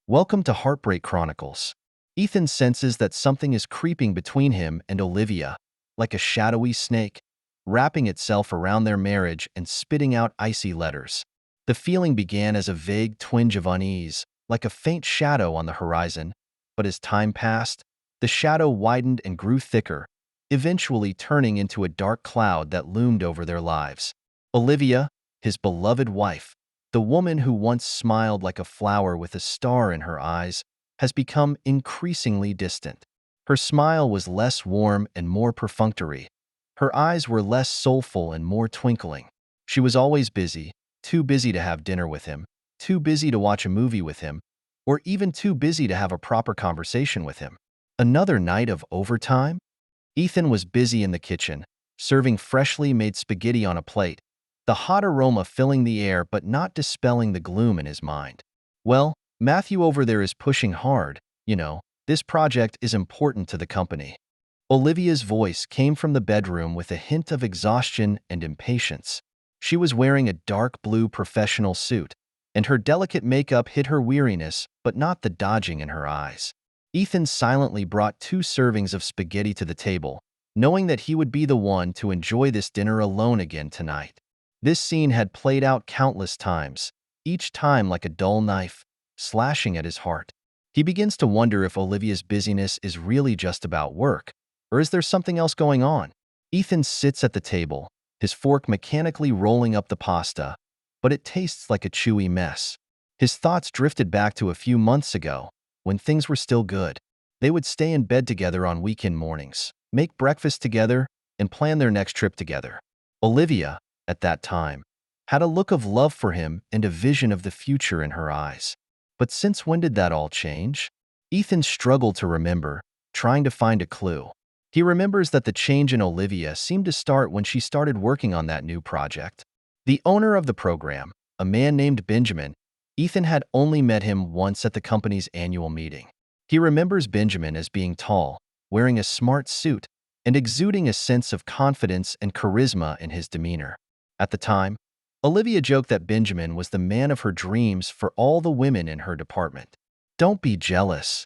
Welcome to Heartbreak Chronicles. Ethan senses that something is creeping between him and Olivia, like a shadowy snake, wrapping itself around their marriage and spitting out icy letters. The feeling began as a vague twinge of unease, like a faint shadow on the horizon, but as time passed, the shadow widened and grew thicker, eventually turning into a dark cloud that loomed over their lives. Olivia, his beloved wife, the woman who once smiled like a flower with a star in her eyes, has become increasingly distant. Her smile was less warm and more perfunctory. Her eyes were less soulful and more twinkling. She was always busy, too busy to have dinner with him, too busy to watch a movie with him, or even too busy to have a proper conversation with him. Another night of overtime? Ethan was busy in the kitchen, serving freshly made spaghetti on a plate, the hot aroma filling the air but not dispelling the gloom in his mind. Well, Matthew over there is pushing hard, this project is important to the company. Olivia's voice came from the bedroom with a hint of exhaustion and impatience. She was wearing a dark blue professional suit, and her delicate makeup hid her weariness but not the dodging in her eyes. Ethan silently brought 2 servings of spaghetti to the table, knowing that he would be the one to enjoy this dinner alone again tonight. This scene had played out countless times, each time like a dull knife, slashing at his heart. He begins to wonder if Olivia's busyness is really just about work, or is there something else going on? Ethan sits at the table, his fork mechanically rolling up the pasta, but it tastes like a chewy mess. His thoughts drifted back to a few months ago, when things were still good. They would stay in bed together on weekend mornings, make breakfast together, and plan their next trip together. Olivia, at that time, had a look of love for him and a vision of the future in her eyes. But since when did that all change? Ethan struggled to remember, trying to find a clue. He remembers that the change in Olivia seemed to start when she started working on that new project. The owner of the program, a man named Benjamin, Ethan had only met him once at the company's annual meeting. He remembers Benjamin as being tall, wearing a smart suit, and exuding a sense of confidence and charisma in his demeanor. At the time, Olivia joked that Benjamin was the man of her dreams for all the women in her department. "Don't be jealous."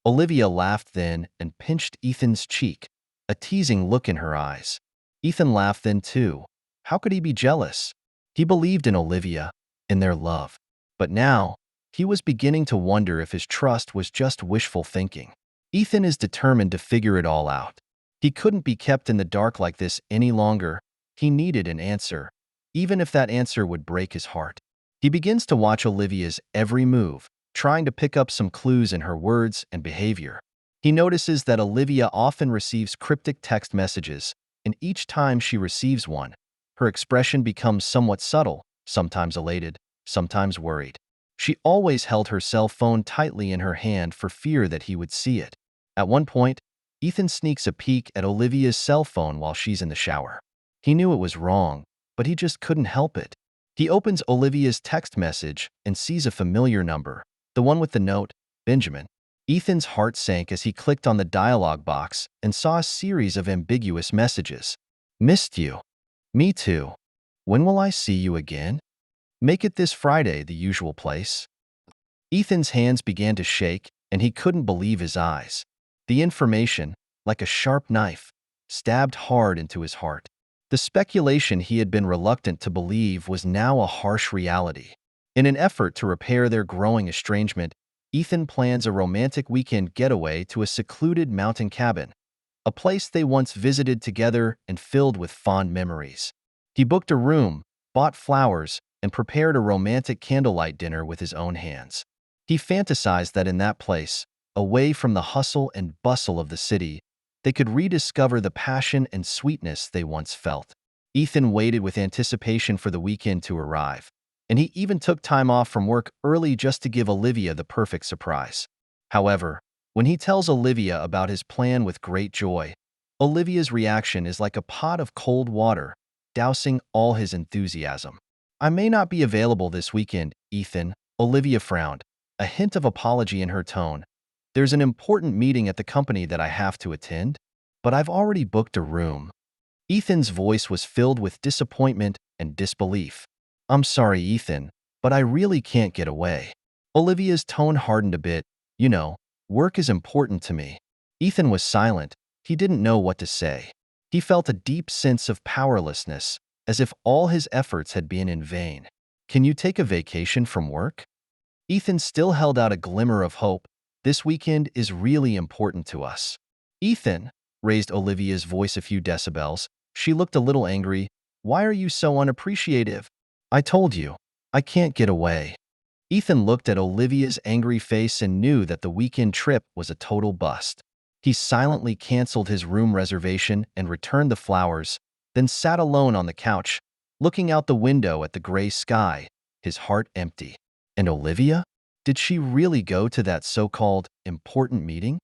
Olivia laughed then and pinched Ethan's cheek, a teasing look in her eyes. Ethan laughed then too. How could he be jealous? He believed in Olivia, in their love. But now, he was beginning to wonder if his trust was just wishful thinking. Ethan is determined to figure it all out. He couldn't be kept in the dark like this any longer. He needed an answer, even if that answer would break his heart. He begins to watch Olivia's every move, trying to pick up some clues in her words and behavior. He notices that Olivia often receives cryptic text messages, and each time she receives one, her expression becomes somewhat subtle, sometimes elated, sometimes worried. She always held her cell phone tightly in her hand for fear that he would see it. At one point, Ethan sneaks a peek at Olivia's cell phone while she's in the shower. He knew it was wrong, but he just couldn't help it. He opens Olivia's text message and sees a familiar number, the one with the note, Benjamin. Ethan's heart sank as he clicked on the dialog box and saw a series of ambiguous messages. "Missed you." "Me too." "When will I see you again?" "Make it this Friday, the usual place." Ethan's hands began to shake, and he couldn't believe his eyes. The information, like a sharp knife, stabbed hard into his heart. The speculation he had been reluctant to believe was now a harsh reality. In an effort to repair their growing estrangement, Ethan plans a romantic weekend getaway to a secluded mountain cabin, a place they once visited together and filled with fond memories. He booked a room, bought flowers, and prepared a romantic candlelight dinner with his own hands. He fantasized that in that place, away from the hustle and bustle of the city, they could rediscover the passion and sweetness they once felt. Ethan waited with anticipation for the weekend to arrive, and he even took time off from work early just to give Olivia the perfect surprise. However, when he tells Olivia about his plan with great joy, Olivia's reaction is like a pot of cold water, dousing all his enthusiasm. "I may not be available this weekend, Ethan," Olivia frowned, a hint of apology in her tone. "There's an important meeting at the company that I have to attend, but I've already booked a room." Ethan's voice was filled with disappointment and disbelief. "I'm sorry, Ethan, but I really can't get away." Olivia's tone hardened a bit. You know, work is important to me. Ethan was silent. He didn't know what to say. He felt a deep sense of powerlessness, as if all his efforts had been in vain. Can you take a vacation from work? Ethan still held out a glimmer of hope. This weekend is really important to us. Ethan, raised Olivia's voice a few decibels. She looked a little angry. Why are you so unappreciative? I told you, I can't get away. Ethan looked at Olivia's angry face and knew that the weekend trip was a total bust. He silently canceled his room reservation and returned the flowers, then sat alone on the couch, looking out the window at the gray sky, his heart empty. And Olivia? Did she really go to that so-called important meeting?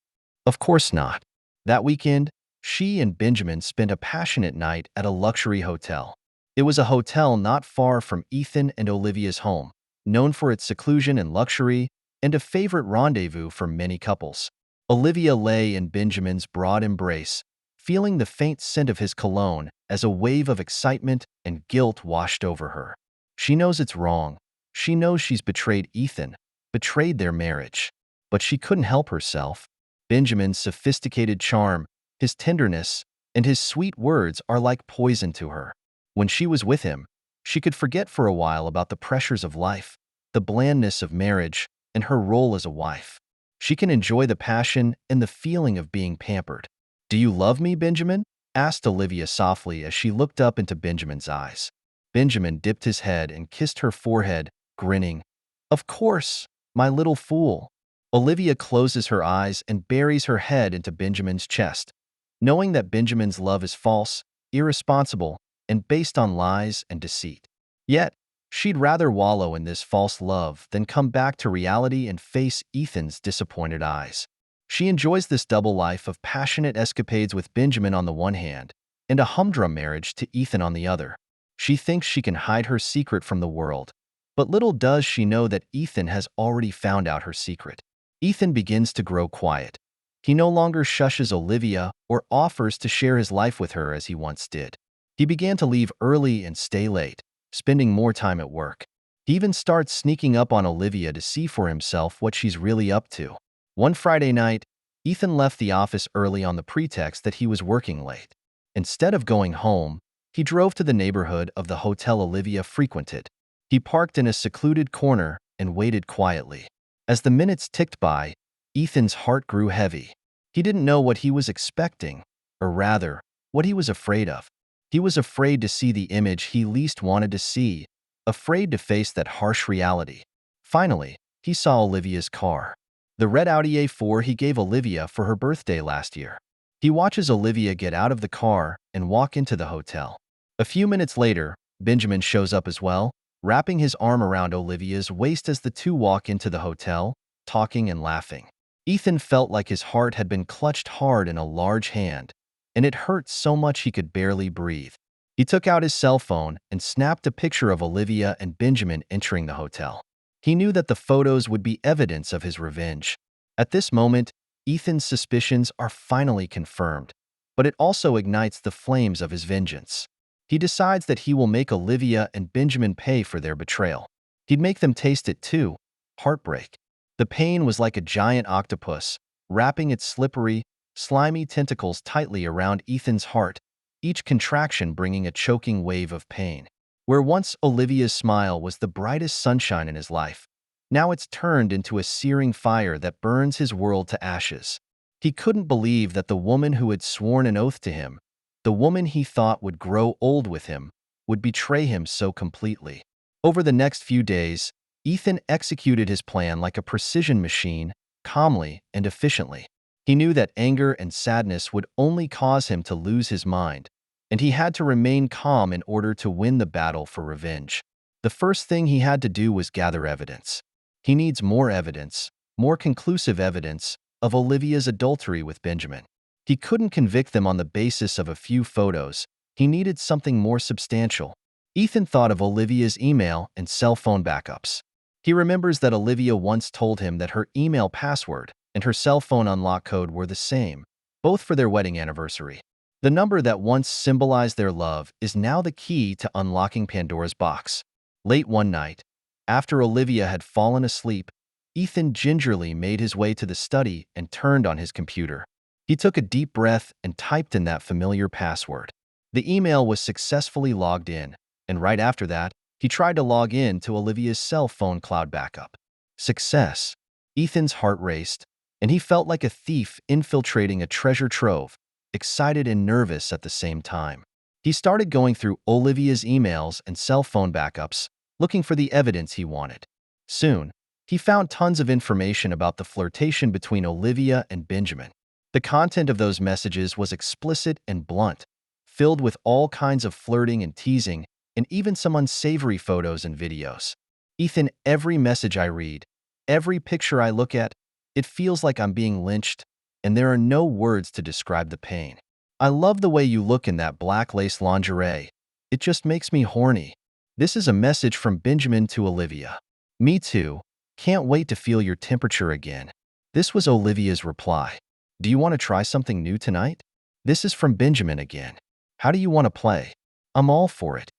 Of course not. That weekend, she and Benjamin spent a passionate night at a luxury hotel. It was a hotel not far from Ethan and Olivia's home, known for its seclusion and luxury, and a favorite rendezvous for many couples. Olivia lay in Benjamin's broad embrace, feeling the faint scent of his cologne as a wave of excitement and guilt washed over her. She knows it's wrong. She knows she's betrayed Ethan, betrayed their marriage. But she couldn't help herself. Benjamin's sophisticated charm, his tenderness, and his sweet words are like poison to her. When she was with him, she could forget for a while about the pressures of life, the blandness of marriage, and her role as a wife. She can enjoy the passion and the feeling of being pampered. Do you love me, Benjamin? Asked Olivia softly as she looked up into Benjamin's eyes. Benjamin dipped his head and kissed her forehead, grinning. Of course, my little fool. Olivia closes her eyes and buries her head into Benjamin's chest, knowing that Benjamin's love is false, irresponsible, and based on lies and deceit. Yet, she'd rather wallow in this false love than come back to reality and face Ethan's disappointed eyes. She enjoys this double life of passionate escapades with Benjamin on the one hand and a humdrum marriage to Ethan on the other. She thinks she can hide her secret from the world, but little does she know that Ethan has already found out her secret. Ethan begins to grow quiet. He no longer shushes Olivia or offers to share his life with her as he once did. He began to leave early and stay late, spending more time at work. He even starts sneaking up on Olivia to see for himself what she's really up to. One Friday night, Ethan left the office early on the pretext that he was working late. Instead of going home, he drove to the neighborhood of the hotel Olivia frequented. He parked in a secluded corner and waited quietly. As the minutes ticked by, Ethan's heart grew heavy. He didn't know what he was expecting, or rather, what he was afraid of. He was afraid to see the image he least wanted to see, afraid to face that harsh reality. Finally, he saw Olivia's car. The red Audi A4 he gave Olivia for her birthday last year. He watches Olivia get out of the car and walk into the hotel. A few minutes later, Benjamin shows up as well, wrapping his arm around Olivia's waist as the two walk into the hotel, talking and laughing. Ethan felt like his heart had been clutched hard in a large hand, and it hurt so much he could barely breathe. He took out his cell phone and snapped a picture of Olivia and Benjamin entering the hotel. He knew that the photos would be evidence of his revenge. At this moment, Ethan's suspicions are finally confirmed, but it also ignites the flames of his vengeance. He decides that he will make Olivia and Benjamin pay for their betrayal. He'd make them taste it too, heartbreak. The pain was like a giant octopus, wrapping its slippery, slimy tentacles tightly around Ethan's heart, each contraction bringing a choking wave of pain. Where once Olivia's smile was the brightest sunshine in his life, now it's turned into a searing fire that burns his world to ashes. He couldn't believe that the woman who had sworn an oath to him, the woman he thought would grow old with him, would betray him so completely. Over the next few days, Ethan executed his plan like a precision machine, calmly and efficiently. He knew that anger and sadness would only cause him to lose his mind, and he had to remain calm in order to win the battle for revenge. The first thing he had to do was gather evidence. He needs more evidence, more conclusive evidence, of Olivia's adultery with Benjamin. He couldn't convict them on the basis of a few photos. He needed something more substantial. Ethan thought of Olivia's email and cell phone backups. He remembers that Olivia once told him that her email password and her cell phone unlock code were the same, both for their wedding anniversary. The number that once symbolized their love is now the key to unlocking Pandora's box. Late one night, after Olivia had fallen asleep, Ethan gingerly made his way to the study and turned on his computer. He took a deep breath and typed in that familiar password. The email was successfully logged in, and right after that, he tried to log in to Olivia's cell phone cloud backup. Success. Ethan's heart raced, and he felt like a thief infiltrating a treasure trove, excited and nervous at the same time. He started going through Olivia's emails and cell phone backups, looking for the evidence he wanted. Soon, he found tons of information about the flirtation between Olivia and Benjamin. The content of those messages was explicit and blunt, filled with all kinds of flirting and teasing, and even some unsavory photos and videos. Ethan, every message I read, every picture I look at, it feels like I'm being lynched, and there are no words to describe the pain. I love the way you look in that black lace lingerie. It just makes me horny. This is a message from Benjamin to Olivia. Me too. Can't wait to feel your temperature again. This was Olivia's reply. Do you want to try something new tonight? This is from Benjamin again. How do you want to play? I'm all for it.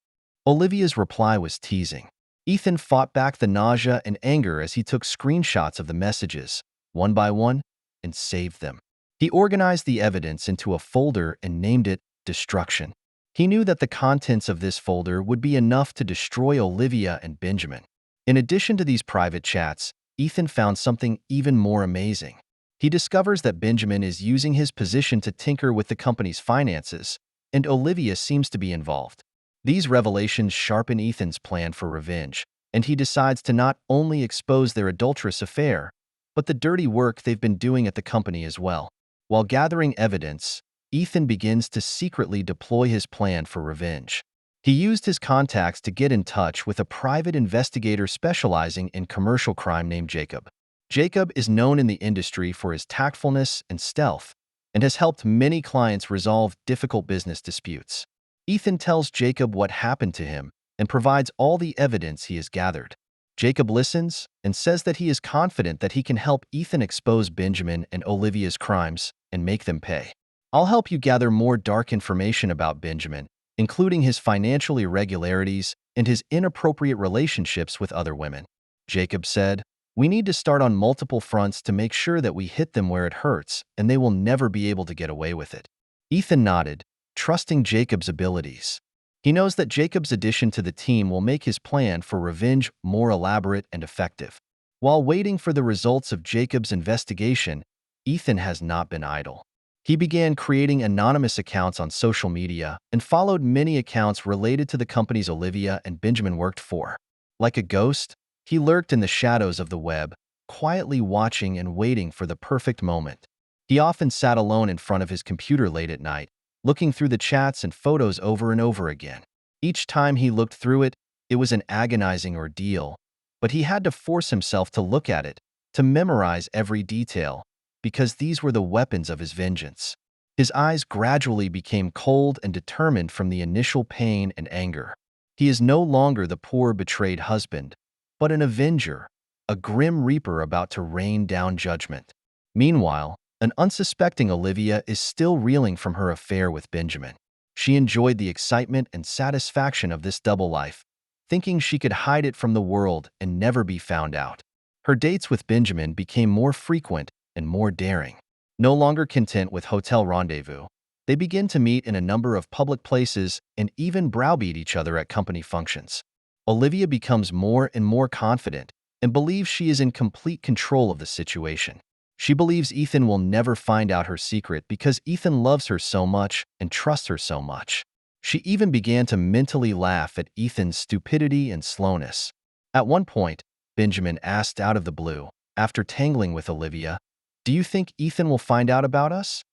Olivia's reply was teasing. Ethan fought back the nausea and anger as he took screenshots of the messages, one by one, and saved them. He organized the evidence into a folder and named it Destruction. He knew that the contents of this folder would be enough to destroy Olivia and Benjamin. In addition to these private chats, Ethan found something even more amazing. He discovers that Benjamin is using his position to tinker with the company's finances, and Olivia seems to be involved. These revelations sharpen Ethan's plan for revenge, and he decides to not only expose their adulterous affair, but the dirty work they've been doing at the company as well. While gathering evidence, Ethan begins to secretly deploy his plan for revenge. He used his contacts to get in touch with a private investigator specializing in commercial crime named Jacob. Jacob is known in the industry for his tactfulness and stealth, and has helped many clients resolve difficult business disputes. Ethan tells Jacob what happened to him and provides all the evidence he has gathered. Jacob listens and says that he is confident that he can help Ethan expose Benjamin and Olivia's crimes and make them pay. I'll help you gather more dark information about Benjamin, including his financial irregularities and his inappropriate relationships with other women. Jacob said, we need to start on multiple fronts to make sure that we hit them where it hurts and they will never be able to get away with it. Ethan nodded, trusting Jacob's abilities. He knows that Jacob's addition to the team will make his plan for revenge more elaborate and effective. While waiting for the results of Jacob's investigation, Ethan has not been idle. He began creating anonymous accounts on social media and followed many accounts related to the companies Olivia and Benjamin worked for. Like a ghost, he lurked in the shadows of the web, quietly watching and waiting for the perfect moment. He often sat alone in front of his computer late at night, looking through the chats and photos over and over again. Each time he looked through it, it was an agonizing ordeal, but he had to force himself to look at it, to memorize every detail, because these were the weapons of his vengeance. His eyes gradually became cold and determined from the initial pain and anger. He is no longer the poor betrayed husband, but an avenger, a grim reaper about to rain down judgment. Meanwhile, an unsuspecting Olivia is still reeling from her affair with Benjamin. She enjoyed the excitement and satisfaction of this double life, thinking she could hide it from the world and never be found out. Her dates with Benjamin became more frequent and more daring. No longer content with hotel rendezvous, they begin to meet in a number of public places and even browbeat each other at company functions. Olivia becomes more and more confident and believes she is in complete control of the situation. She believes Ethan will never find out her secret because Ethan loves her so much and trusts her so much. She even began to mentally laugh at Ethan's stupidity and slowness. At one point, Benjamin asked out of the blue, after tangling with Olivia, "Do you think Ethan will find out about us?"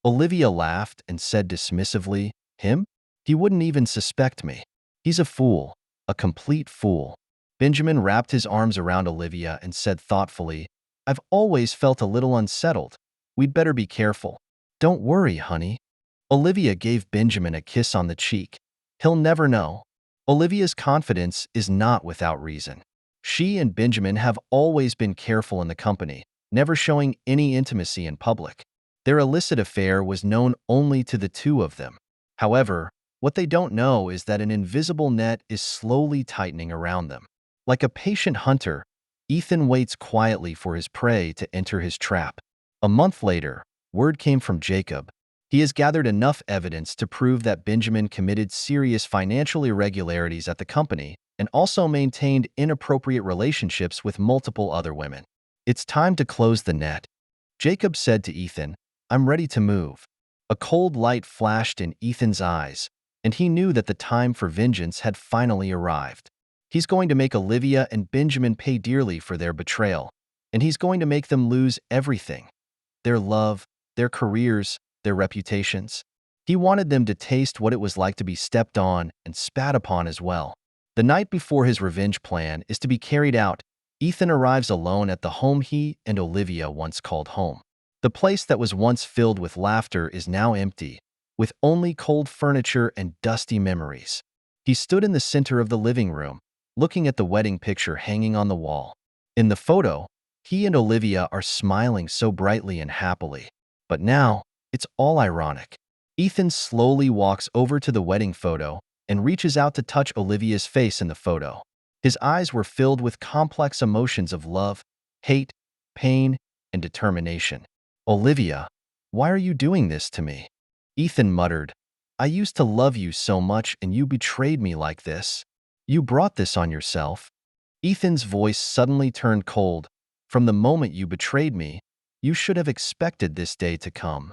Olivia laughed and said dismissively, "Him? He wouldn't even suspect me. He's a fool, a complete fool." Benjamin wrapped his arms around Olivia and said thoughtfully, "I've always felt a little unsettled. We'd better be careful." "Don't worry, honey." Olivia gave Benjamin a kiss on the cheek. "He'll never know." Olivia's confidence is not without reason. She and Benjamin have always been careful in the company, never showing any intimacy in public. Their illicit affair was known only to the two of them. However, what they don't know is that an invisible net is slowly tightening around them. Like a patient hunter, Ethan waits quietly for his prey to enter his trap. A month later, word came from Jacob. He has gathered enough evidence to prove that Benjamin committed serious financial irregularities at the company and also maintained inappropriate relationships with multiple other women. It's time to close the net. Jacob said to Ethan, "I'm ready to move." A cold light flashed in Ethan's eyes, and he knew that the time for vengeance had finally arrived. He's going to make Olivia and Benjamin pay dearly for their betrayal, and he's going to make them lose everything: their love, their careers, their reputations. He wanted them to taste what it was like to be stepped on and spat upon as well. The night before his revenge plan is to be carried out, Ethan arrives alone at the home he and Olivia once called home. The place that was once filled with laughter is now empty, with only cold furniture and dusty memories. He stood in the center of the living room, looking at the wedding picture hanging on the wall. In the photo, he and Olivia are smiling so brightly and happily. But now, it's all ironic. Ethan slowly walks over to the wedding photo and reaches out to touch Olivia's face in the photo. His eyes were filled with complex emotions of love, hate, pain, and determination. "Olivia, why are you doing this to me?" Ethan muttered. "I used to love you so much and you betrayed me like this. You brought this on yourself." Ethan's voice suddenly turned cold. "From the moment you betrayed me, you should have expected this day to come."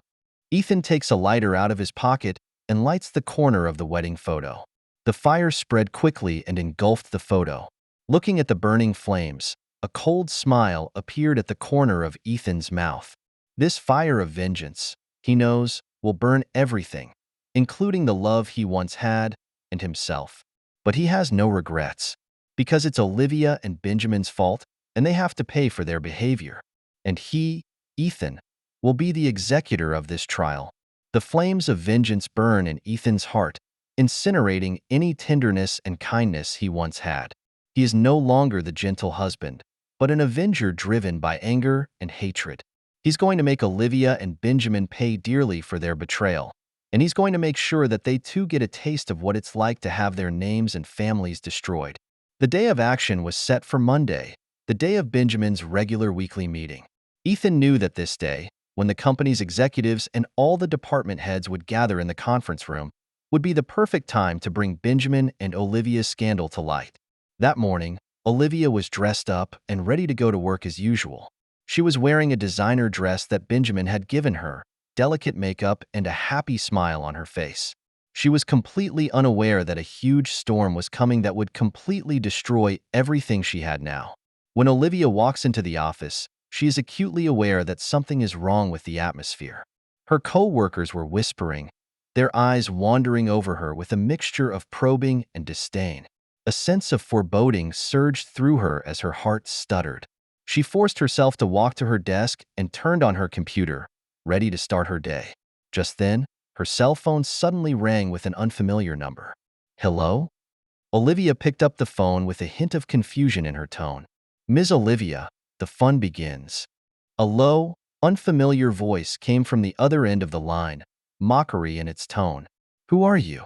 Ethan takes a lighter out of his pocket and lights the corner of the wedding photo. The fire spread quickly and engulfed the photo. Looking at the burning flames, a cold smile appeared at the corner of Ethan's mouth. This fire of vengeance, he knows, will burn everything, including the love he once had and himself. But he has no regrets, because it's Olivia and Benjamin's fault, and they have to pay for their behavior. And he, Ethan, will be the executor of this trial. The flames of vengeance burn in Ethan's heart, incinerating any tenderness and kindness he once had. He is no longer the gentle husband, but an avenger driven by anger and hatred. He's going to make Olivia and Benjamin pay dearly for their betrayal, and he's going to make sure that they too get a taste of what it's like to have their names and families destroyed. The day of action was set for Monday, the day of Benjamin's regular weekly meeting. Ethan knew that this day, when the company's executives and all the department heads would gather in the conference room, would be the perfect time to bring Benjamin and Olivia's scandal to light. That morning, Olivia was dressed up and ready to go to work as usual. She was wearing a designer dress that Benjamin had given her, delicate makeup, and a happy smile on her face. She was completely unaware that a huge storm was coming that would completely destroy everything she had now. When Olivia walks into the office, she is acutely aware that something is wrong with the atmosphere. Her co-workers were whispering, their eyes wandering over her with a mixture of probing and disdain. A sense of foreboding surged through her as her heart stuttered. She forced herself to walk to her desk and turned on her computer, ready to start her day. Just then, her cell phone suddenly rang with an unfamiliar number. "Hello?" Olivia picked up the phone with a hint of confusion in her tone. "Ms. Olivia, the fun begins." A low, unfamiliar voice came from the other end of the line, mockery in its tone. "Who are you?"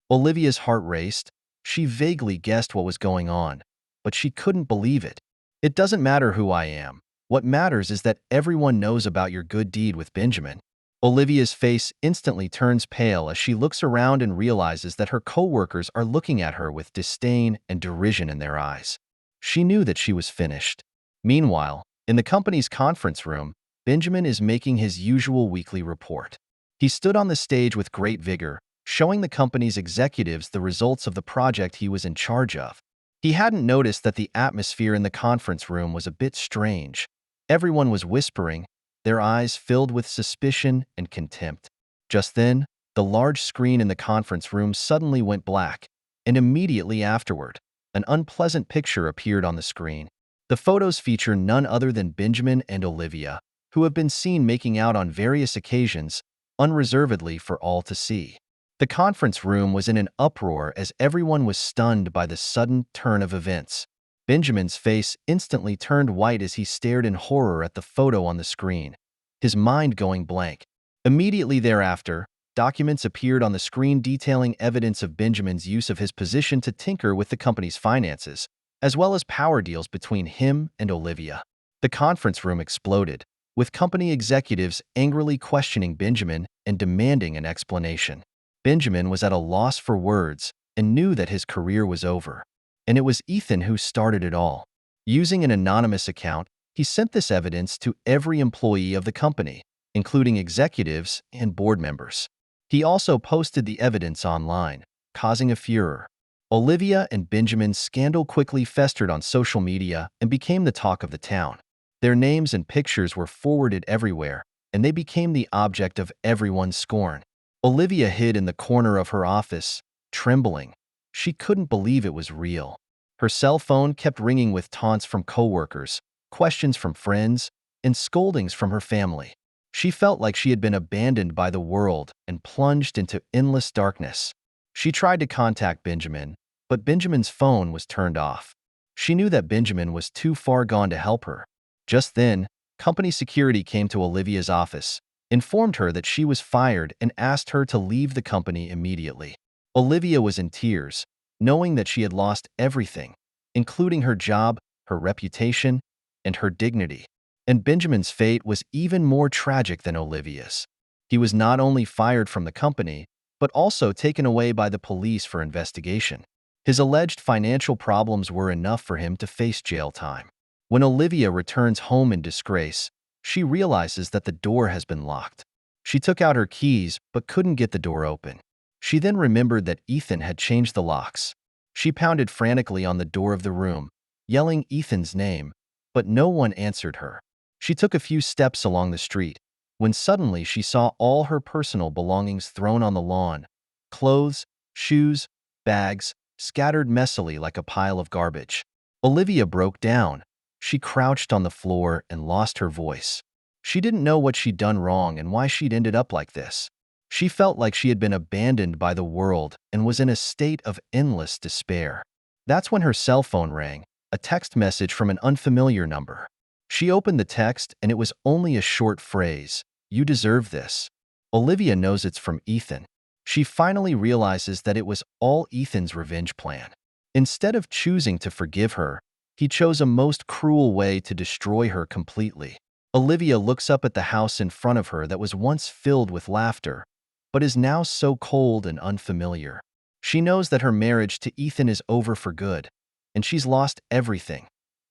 Olivia's heart raced. She vaguely guessed what was going on, but she couldn't believe it. "It doesn't matter who I am. What matters is that everyone knows about your good deed with Benjamin." Olivia's face instantly turns pale as she looks around and realizes that her co-workers are looking at her with disdain and derision in their eyes. She knew that she was finished. Meanwhile, in the company's conference room, Benjamin is making his usual weekly report. He stood on the stage with great vigor, showing the company's executives the results of the project he was in charge of. He hadn't noticed that the atmosphere in the conference room was a bit strange. Everyone was whispering, their eyes filled with suspicion and contempt. Just then, the large screen in the conference room suddenly went black, and immediately afterward, an unpleasant picture appeared on the screen. The photos feature none other than Benjamin and Olivia, who have been seen making out on various occasions, unreservedly for all to see. The conference room was in an uproar as everyone was stunned by the sudden turn of events. Benjamin's face instantly turned white as he stared in horror at the photo on the screen, his mind going blank. Immediately thereafter, documents appeared on the screen detailing evidence of Benjamin's use of his position to tinker with the company's finances, as well as power deals between him and Olivia. The conference room exploded, with company executives angrily questioning Benjamin and demanding an explanation. Benjamin was at a loss for words and knew that his career was over. And it was Ethan who started it all. Using an anonymous account, he sent this evidence to every employee of the company, including executives and board members. He also posted the evidence online, causing a furor. Olivia and Benjamin's scandal quickly festered on social media and became the talk of the town. Their names and pictures were forwarded everywhere, and they became the object of everyone's scorn. Olivia hid in the corner of her office, trembling. She couldn't believe it was real. Her cell phone kept ringing with taunts from coworkers, questions from friends, and scoldings from her family. She felt like she had been abandoned by the world and plunged into endless darkness. She tried to contact Benjamin, but Benjamin's phone was turned off. She knew that Benjamin was too far gone to help her. Just then, company security came to Olivia's office, informed her that she was fired, and asked her to leave the company immediately. Olivia was in tears, knowing that she had lost everything, including her job, her reputation, and her dignity. And Benjamin's fate was even more tragic than Olivia's. He was not only fired from the company, but also taken away by the police for investigation. His alleged financial problems were enough for him to face jail time. When Olivia returns home in disgrace, she realizes that the door has been locked. She took out her keys but couldn't get the door open. She then remembered that Ethan had changed the locks. She pounded frantically on the door of the room, yelling Ethan's name, but no one answered her. She took a few steps along the street, when suddenly she saw all her personal belongings thrown on the lawn. Clothes, shoes, bags, scattered messily like a pile of garbage. Olivia broke down. She crouched on the floor and lost her voice. She didn't know what she'd done wrong and why she'd ended up like this. She felt like she had been abandoned by the world and was in a state of endless despair. That's when her cell phone rang, a text message from an unfamiliar number. She opened the text and it was only a short phrase, "You deserve this." Olivia knows it's from Ethan. She finally realizes that it was all Ethan's revenge plan. Instead of choosing to forgive her, he chose a most cruel way to destroy her completely. Olivia looks up at the house in front of her that was once filled with laughter, but is now so cold and unfamiliar. She knows that her marriage to Ethan is over for good, and she's lost everything: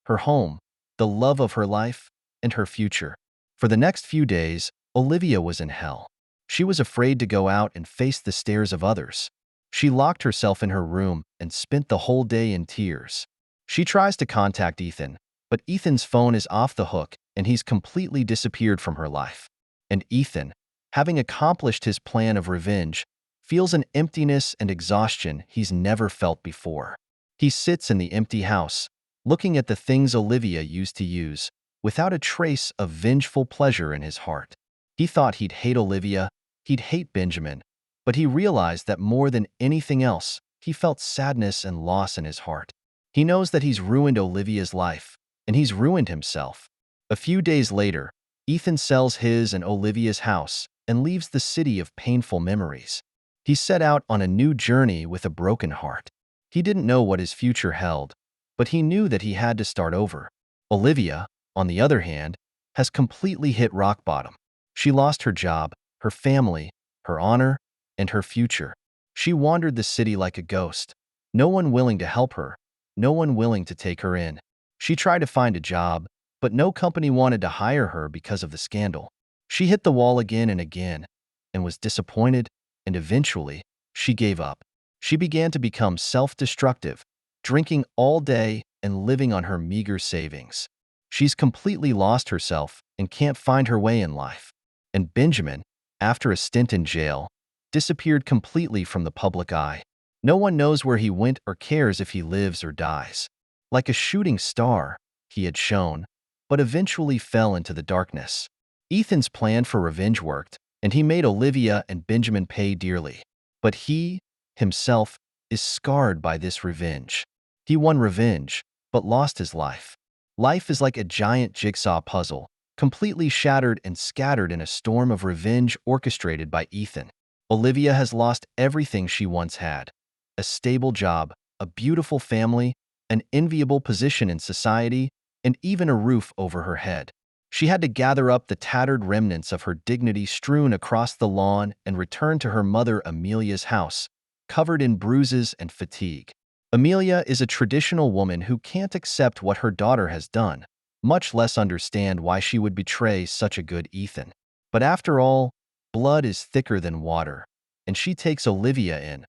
her home, the love of her life, and her future. For the next few days, Olivia was in hell. She was afraid to go out and face the stares of others. She locked herself in her room and spent the whole day in tears. She tries to contact Ethan, but Ethan's phone is off the hook and he's completely disappeared from her life. And Ethan, having accomplished his plan of revenge, feels an emptiness and exhaustion he's never felt before. He sits in the empty house, looking at the things Olivia used to use, without a trace of vengeful pleasure in his heart. He thought he'd hate Olivia, he'd hate Benjamin, but he realized that more than anything else, he felt sadness and loss in his heart. He knows that he's ruined Olivia's life, and he's ruined himself. A few days later, Ethan sells his and Olivia's house and leaves the city of painful memories. He set out on a new journey with a broken heart. He didn't know what his future held, but he knew that he had to start over. Olivia, on the other hand, has completely hit rock bottom. She lost her job, her family, her honor, and her future. She wandered the city like a ghost, no one willing to help her, no one willing to take her in. She tried to find a job, but no company wanted to hire her because of the scandal. She hit the wall again and again, and was disappointed, and eventually, she gave up. She began to become self-destructive, drinking all day and living on her meager savings. She's completely lost herself and can't find her way in life. And Benjamin, after a stint in jail, disappeared completely from the public eye. No one knows where he went or cares if he lives or dies. Like a shooting star, he had shone, but eventually fell into the darkness. Ethan's plan for revenge worked, and he made Olivia and Benjamin pay dearly. But he, himself, is scarred by this revenge. He won revenge, but lost his life. Life is like a giant jigsaw puzzle, completely shattered and scattered in a storm of revenge orchestrated by Ethan. Olivia has lost everything she once had: a stable job, a beautiful family, an enviable position in society, and even a roof over her head. She had to gather up the tattered remnants of her dignity strewn across the lawn and return to her mother Amelia's house, covered in bruises and fatigue. Amelia is a traditional woman who can't accept what her daughter has done, much less understand why she would betray such a good Ethan. But after all, blood is thicker than water, and she takes Olivia in,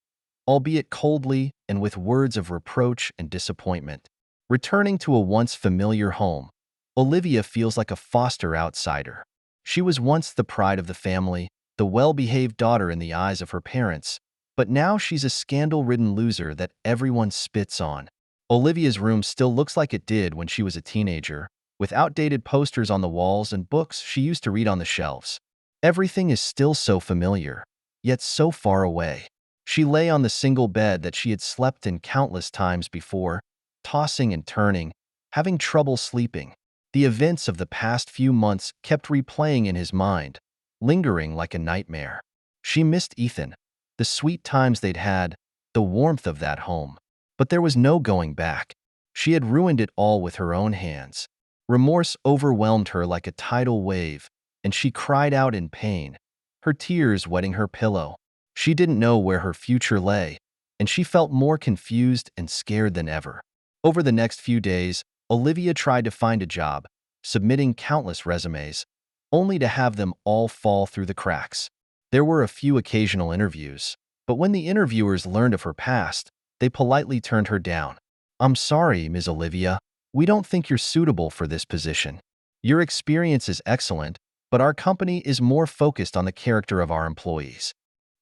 albeit coldly and with words of reproach and disappointment. Returning to a once familiar home, Olivia feels like a foster outsider. She was once the pride of the family, the well-behaved daughter in the eyes of her parents, but now she's a scandal-ridden loser that everyone spits on. Olivia's room still looks like it did when she was a teenager, with outdated posters on the walls and books she used to read on the shelves. Everything is still so familiar, yet so far away. She lay on the single bed that she had slept in countless times before, tossing and turning, having trouble sleeping. The events of the past few months kept replaying in his mind, lingering like a nightmare. She missed Ethan, the sweet times they'd had, the warmth of that home. But there was no going back. She had ruined it all with her own hands. Remorse overwhelmed her like a tidal wave, and she cried out in pain, her tears wetting her pillow. She didn't know where her future lay, and she felt more confused and scared than ever. Over the next few days, Olivia tried to find a job, submitting countless resumes, only to have them all fall through the cracks. There were a few occasional interviews, but when the interviewers learned of her past, they politely turned her down. "I'm sorry, Ms. Olivia. We don't think you're suitable for this position. Your experience is excellent, but our company is more focused on the character of our employees.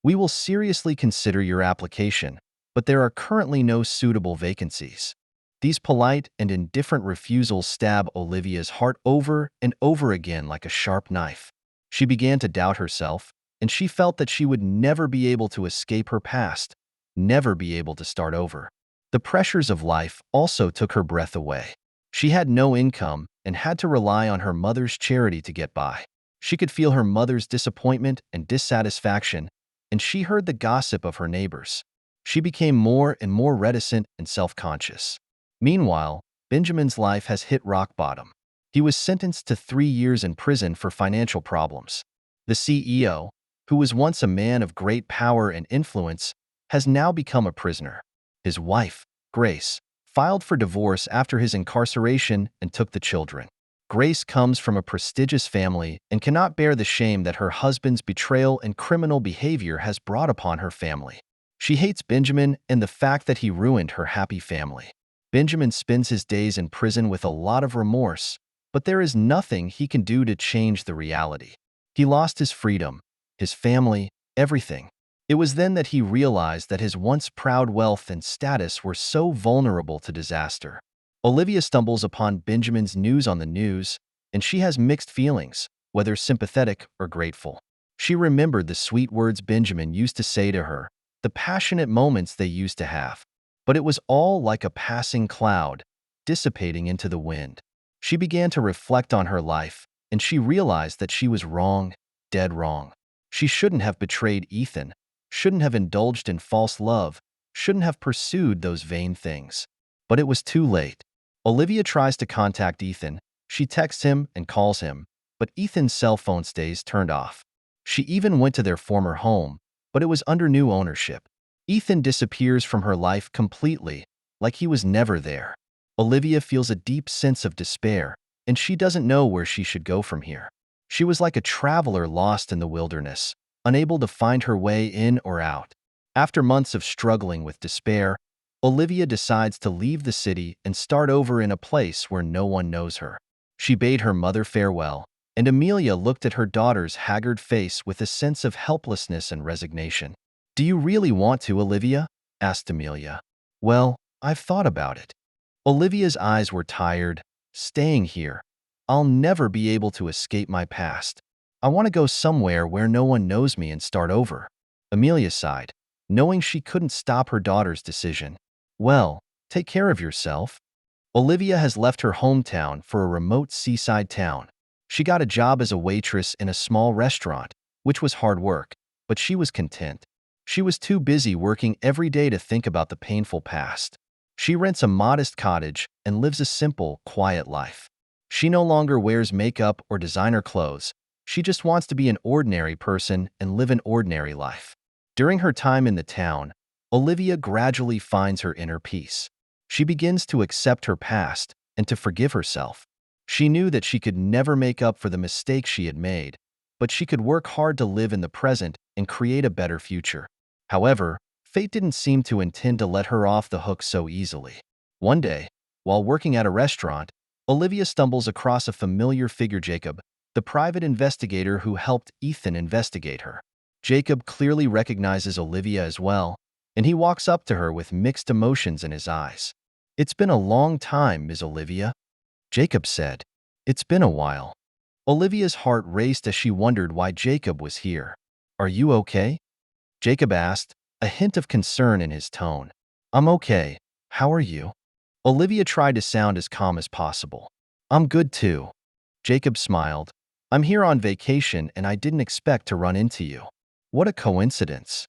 We will seriously consider your application, but there are currently no suitable vacancies." These polite and indifferent refusals stab Olivia's heart over and over again like a sharp knife. She began to doubt herself, and she felt that she would never be able to escape her past, never be able to start over. The pressures of life also took her breath away. She had no income and had to rely on her mother's charity to get by. She could feel her mother's disappointment and dissatisfaction, and she heard the gossip of her neighbors. She became more and more reticent and self-conscious. Meanwhile, Benjamin's life has hit rock bottom. He was sentenced to 3 years in prison for financial problems. The CEO, who was once a man of great power and influence, has now become a prisoner. His wife, Grace, filed for divorce after his incarceration and took the children. Grace comes from a prestigious family and cannot bear the shame that her husband's betrayal and criminal behavior has brought upon her family. She hates Benjamin and the fact that he ruined her happy family. Benjamin spends his days in prison with a lot of remorse, but there is nothing he can do to change the reality. He lost his freedom, his family, everything. It was then that he realized that his once proud wealth and status were so vulnerable to disaster. Olivia stumbles upon Benjamin's news on the news, and she has mixed feelings, whether sympathetic or grateful. She remembered the sweet words Benjamin used to say to her, the passionate moments they used to have. But it was all like a passing cloud, dissipating into the wind. She began to reflect on her life, and she realized that she was wrong, dead wrong. She shouldn't have betrayed Ethan, shouldn't have indulged in false love, shouldn't have pursued those vain things. But it was too late. Olivia tries to contact Ethan. She texts him and calls him, but Ethan's cell phone stays turned off. She even went to their former home, but it was under new ownership. Ethan disappears from her life completely, like he was never there. Olivia feels a deep sense of despair, and she doesn't know where she should go from here. She was like a traveler lost in the wilderness, unable to find her way in or out. After months of struggling with despair, Olivia decides to leave the city and start over in a place where no one knows her. She bade her mother farewell, and Amelia looked at her daughter's haggard face with a sense of helplessness and resignation. "Do you really want to, Olivia?" asked Amelia. "Well, I've thought about it." Olivia's eyes were tired. "Staying here, I'll never be able to escape my past. I want to go somewhere where no one knows me and start over." Amelia sighed, knowing she couldn't stop her daughter's decision. "Well, take care of yourself." Olivia has left her hometown for a remote seaside town. She got a job as a waitress in a small restaurant, which was hard work, but she was content. She was too busy working every day to think about the painful past. She rents a modest cottage and lives a simple, quiet life. She no longer wears makeup or designer clothes. She just wants to be an ordinary person and live an ordinary life. During her time in the town, Olivia gradually finds her inner peace. She begins to accept her past and to forgive herself. She knew that she could never make up for the mistakes she had made, but she could work hard to live in the present and create a better future. However, fate didn't seem to intend to let her off the hook so easily. One day, while working at a restaurant, Olivia stumbles across a familiar figure, Jacob, the private investigator who helped Ethan investigate her. Jacob clearly recognizes Olivia as well, and he walks up to her with mixed emotions in his eyes. "It's been a long time, Ms. Olivia," Jacob said. "It's been a while." Olivia's heart raced as she wondered why Jacob was here. "Are you okay?" Jacob asked, a hint of concern in his tone. "I'm okay. How are you?" Olivia tried to sound as calm as possible. "I'm good too." Jacob smiled. "I'm here on vacation and I didn't expect to run into you." "What a coincidence."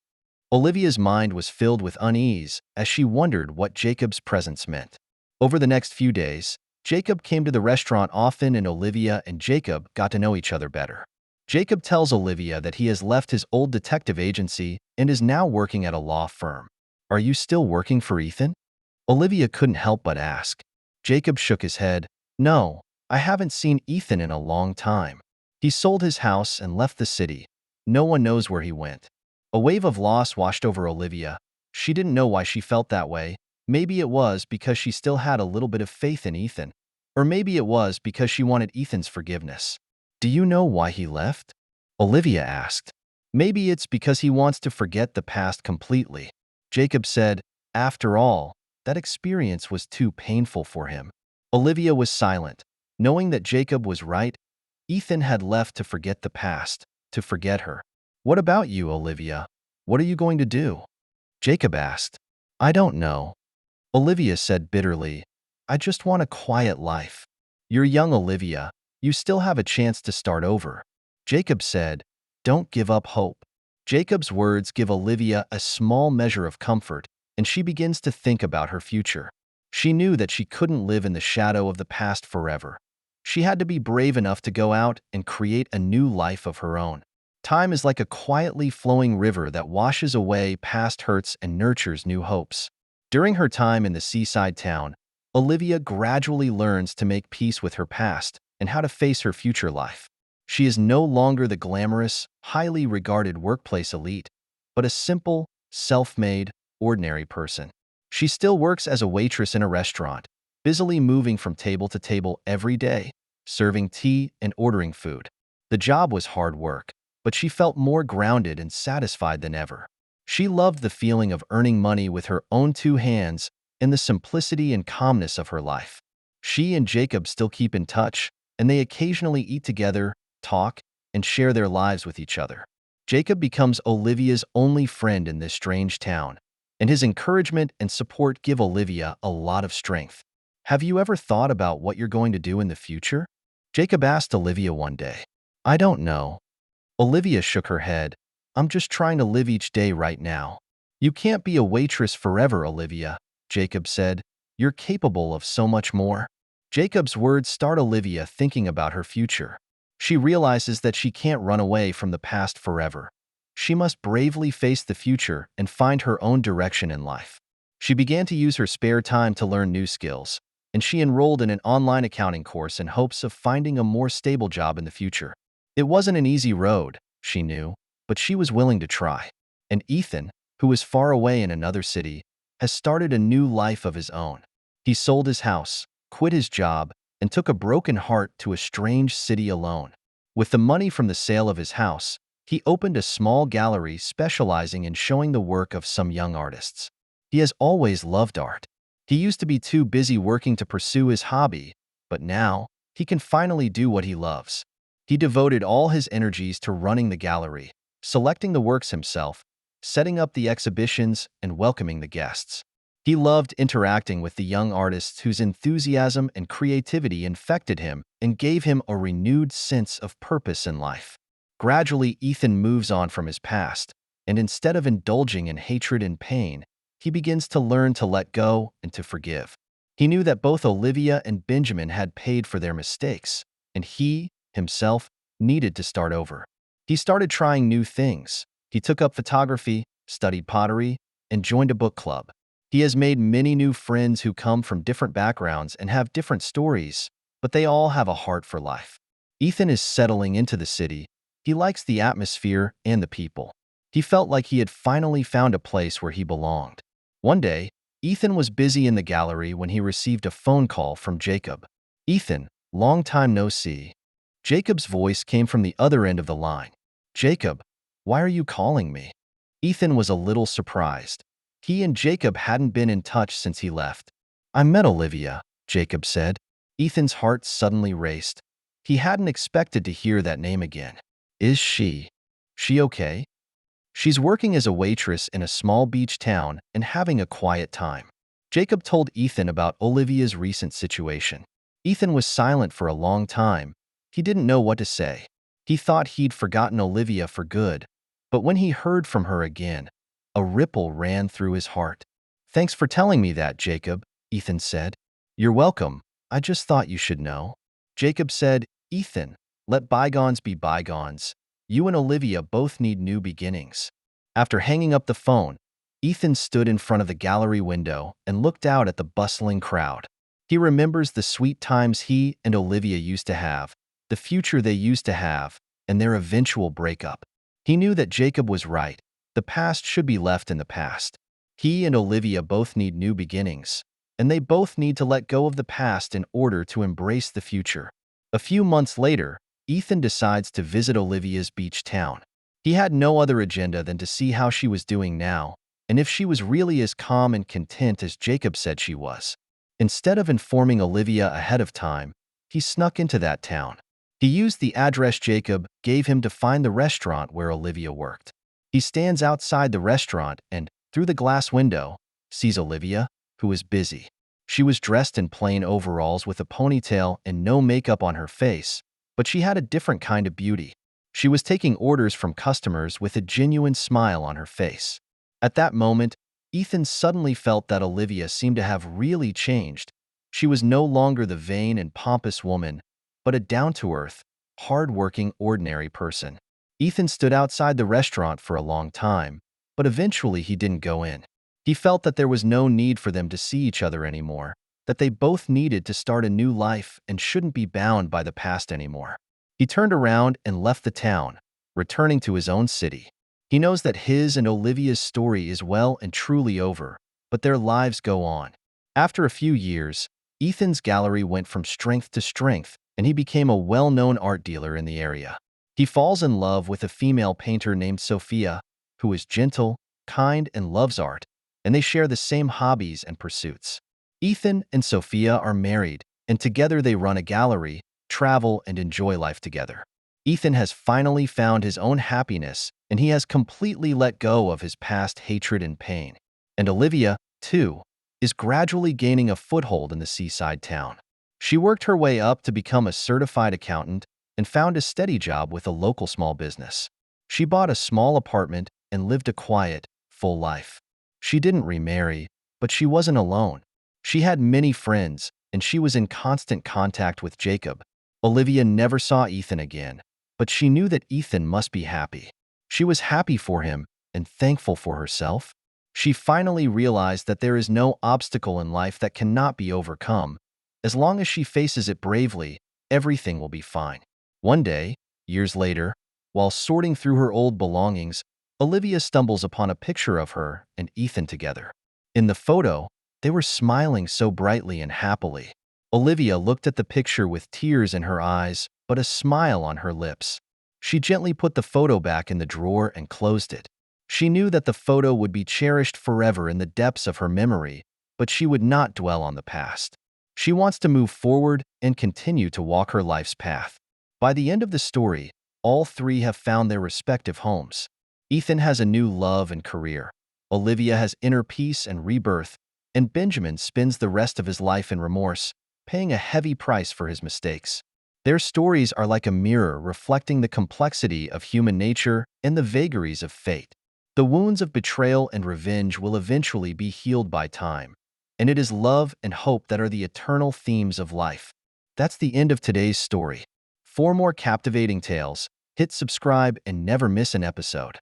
Olivia's mind was filled with unease as she wondered what Jacob's presence meant. Over the next few days, Jacob came to the restaurant often and Olivia and Jacob got to know each other better. Jacob tells Olivia that he has left his old detective agency and is now working at a law firm. "Are you still working for Ethan?" Olivia couldn't help but ask. Jacob shook his head. "No, I haven't seen Ethan in a long time. He sold his house and left the city. No one knows where he went." A wave of loss washed over Olivia. She didn't know why she felt that way. Maybe it was because she still had a little bit of faith in Ethan. Or maybe it was because she wanted Ethan's forgiveness. "Do you know why he left?" Olivia asked. "Maybe it's because he wants to forget the past completely." Jacob said, "After all, that experience was too painful for him." Olivia was silent, knowing that Jacob was right. Ethan had left to forget the past, to forget her. "What about you, Olivia? What are you going to do?" Jacob asked. "I don't know." Olivia said bitterly, "I just want a quiet life." "You're young, Olivia. You still have a chance to start over." Jacob said, "Don't give up hope." Jacob's words give Olivia a small measure of comfort, and she begins to think about her future. She knew that she couldn't live in the shadow of the past forever. She had to be brave enough to go out and create a new life of her own. Time is like a quietly flowing river that washes away past hurts and nurtures new hopes. During her time in the seaside town, Olivia gradually learns to make peace with her past and how to face her future life. She is no longer the glamorous, highly regarded workplace elite, but a simple, self-made, ordinary person. She still works as a waitress in a restaurant, busily moving from table to table every day, serving tea and ordering food. The job was hard work, but she felt more grounded and satisfied than ever. She loved the feeling of earning money with her own two hands and the simplicity and calmness of her life. She and Jacob still keep in touch, and they occasionally eat together, talk, and share their lives with each other. Jacob becomes Olivia's only friend in this strange town, and his encouragement and support give Olivia a lot of strength. "Have you ever thought about what you're going to do in the future?" Jacob asked Olivia one day. "I don't know." Olivia shook her head. "I'm just trying to live each day right now." "You can't be a waitress forever, Olivia," Jacob said. "You're capable of so much more." Jacob's words start Olivia thinking about her future. She realizes that she can't run away from the past forever. She must bravely face the future and find her own direction in life. She began to use her spare time to learn new skills, and she enrolled in an online accounting course in hopes of finding a more stable job in the future. It wasn't an easy road, she knew, but she was willing to try. And Ethan, who was far away in another city, has started a new life of his own. He sold his house, quit his job, and took a broken heart to a strange city alone. With the money from the sale of his house, he opened a small gallery specializing in showing the work of some young artists. He has always loved art. He used to be too busy working to pursue his hobby, but now he can finally do what he loves. He devoted all his energies to running the gallery, selecting the works himself, setting up the exhibitions, and welcoming the guests. He loved interacting with the young artists whose enthusiasm and creativity infected him and gave him a renewed sense of purpose in life. Gradually, Ethan moves on from his past, and instead of indulging in hatred and pain, he begins to learn to let go and to forgive. He knew that both Olivia and Benjamin had paid for their mistakes, and he, himself, needed to start over. He started trying new things. He took up photography, studied pottery, and joined a book club. He has made many new friends who come from different backgrounds and have different stories, but they all have a heart for life. Ethan is settling into the city. He likes the atmosphere and the people. He felt like he had finally found a place where he belonged. One day, Ethan was busy in the gallery when he received a phone call from Jacob. "Ethan, long time no see." Jacob's voice came from the other end of the line. "Jacob, why are you calling me?" Ethan was a little surprised. He and Jacob hadn't been in touch since he left. "I met Olivia," Jacob said. Ethan's heart suddenly raced. He hadn't expected to hear that name again. "Is she okay?" "She's working as a waitress in a small beach town and having a quiet time." Jacob told Ethan about Olivia's recent situation. Ethan was silent for a long time. He didn't know what to say. He thought he'd forgotten Olivia for good, but when he heard from her again, a ripple ran through his heart. "Thanks for telling me that, Jacob," Ethan said. "You're welcome. I just thought you should know." Jacob said, "Ethan, let bygones be bygones. You and Olivia both need new beginnings." After hanging up the phone, Ethan stood in front of the gallery window and looked out at the bustling crowd. He remembers the sweet times he and Olivia used to have, the future they used to have, and their eventual breakup. He knew that Jacob was right. The past should be left in the past. He and Olivia both need new beginnings, and they both need to let go of the past in order to embrace the future. A few months later, Ethan decides to visit Olivia's beach town. He had no other agenda than to see how she was doing now, and if she was really as calm and content as Jacob said she was. Instead of informing Olivia ahead of time, he snuck into that town. He used the address Jacob gave him to find the restaurant where Olivia worked. He stands outside the restaurant and, through the glass window, sees Olivia, who is busy. She was dressed in plain overalls with a ponytail and no makeup on her face, but she had a different kind of beauty. She was taking orders from customers with a genuine smile on her face. At that moment, Ethan suddenly felt that Olivia seemed to have really changed. She was no longer the vain and pompous woman, but a down-to-earth, hard-working, ordinary person. Ethan stood outside the restaurant for a long time, but eventually he didn't go in. He felt that there was no need for them to see each other anymore, that they both needed to start a new life and shouldn't be bound by the past anymore. He turned around and left the town, returning to his own city. He knows that his and Olivia's story is well and truly over, but their lives go on. After a few years, Ethan's gallery went from strength to strength, and he became a well-known art dealer in the area. He falls in love with a female painter named Sophia, who is gentle, kind, and loves art, and they share the same hobbies and pursuits. Ethan and Sophia are married, and together they run a gallery, travel, and enjoy life together. Ethan has finally found his own happiness, and he has completely let go of his past hatred and pain. And Olivia, too, is gradually gaining a foothold in the seaside town. She worked her way up to become a certified accountant and found a steady job with a local small business. She bought a small apartment and lived a quiet, full life. She didn't remarry, but she wasn't alone. She had many friends, and she was in constant contact with Jacob. Olivia never saw Ethan again, but she knew that Ethan must be happy. She was happy for him and thankful for herself. She finally realized that there is no obstacle in life that cannot be overcome. As long as she faces it bravely, everything will be fine. One day, years later, while sorting through her old belongings, Olivia stumbles upon a picture of her and Ethan together. In the photo, they were smiling so brightly and happily. Olivia looked at the picture with tears in her eyes, but a smile on her lips. She gently put the photo back in the drawer and closed it. She knew that the photo would be cherished forever in the depths of her memory, but she would not dwell on the past. She wants to move forward and continue to walk her life's path. By the end of the story, all three have found their respective homes. Ethan has a new love and career. Olivia has inner peace and rebirth, and Benjamin spends the rest of his life in remorse, paying a heavy price for his mistakes. Their stories are like a mirror reflecting the complexity of human nature and the vagaries of fate. The wounds of betrayal and revenge will eventually be healed by time, and it is love and hope that are the eternal themes of life. That's the end of today's story. For more captivating tales, hit subscribe and never miss an episode.